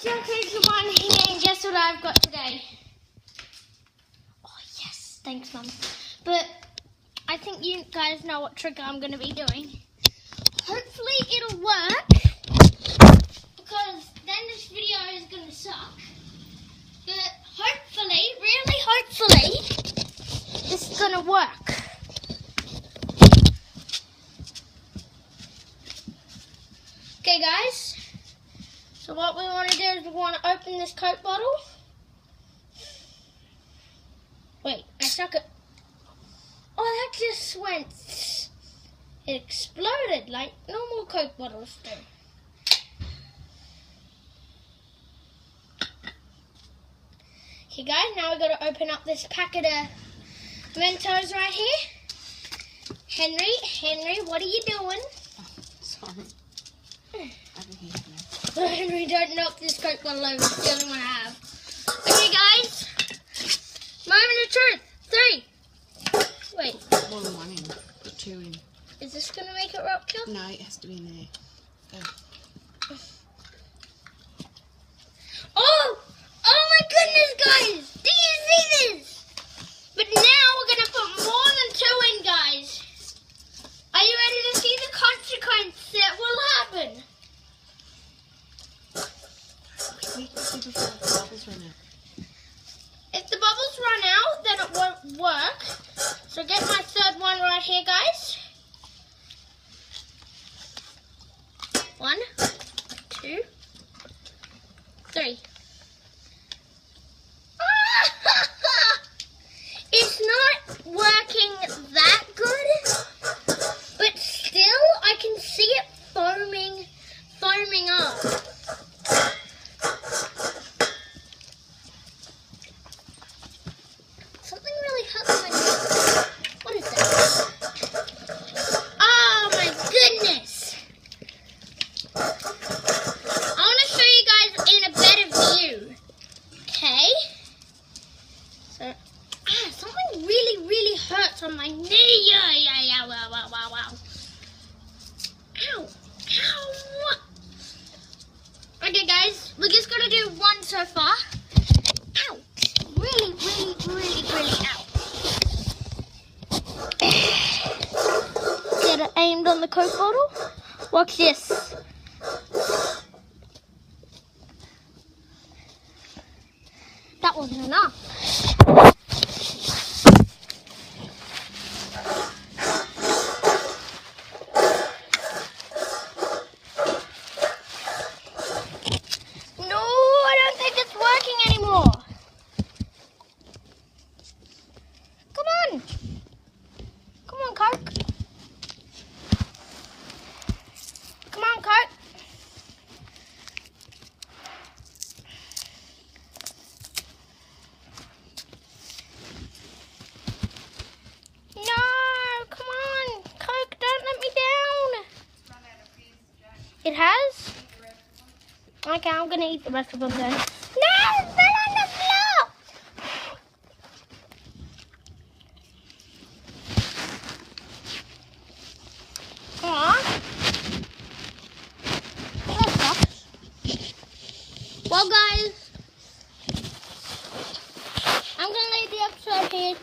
Jack1 here, and guess what I've got today? Oh yes, thanks Mum. But I think you guys know what trick I'm going to be doing. Hopefully it'll work, because then this video is going to suck. But hopefully, really hopefully, this is going to work. Okay guys, so what we want to do is we want to open this Coke bottle. Wait, I stuck it. Oh, that just went. It exploded like normal Coke bottles do. Okay guys, now we've got to open up this packet of Mentos right here. Henry, what are you doing? Oh, sorry. Henry, don't knock this Coke bottle over. It's the only one I have. Okay guys, moment of truth. 3. Wait. More than one in. Put 2 in. Is this going to make it rupture? No, it has to be in there. Go. Oh! Oh my goodness, guys! Do you see this? But now we're going to put more than 2 in, guys. Are you ready to see the consequence that will happen? Wait, see before the bubbles run out. If the bubbles run out, then it won't work. So get my 3rd one right here, guys. 1, 2, 3. It's not working that good, but still I can see it foaming up. Something really hurts my nose. What is that? Oh my goodness! I want to show you guys in a better view. Okay? So, something really hurts on my knee. Yeah, wow. Ow. Okay guys, we're just gonna do 1 so far. Ow. Really out. Get it aimed on the Coke bottle. Watch this. That wasn't enough. No, I don't think it's working anymore. Come on, Coke. Come on, Coke. No, come on, Coke, don't let me down. It has? Okay, I'm gonna eat the rest of them then. No, it fell on the floor. Aw. That sucks. Well, guys, I'm gonna leave the episode here.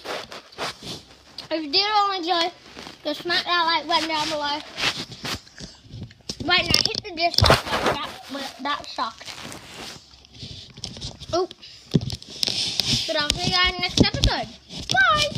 If you did all enjoy, just smack that like button down below. Right now, hit the dislike button. That sucked. Oh. But I'll see you guys next episode. Bye.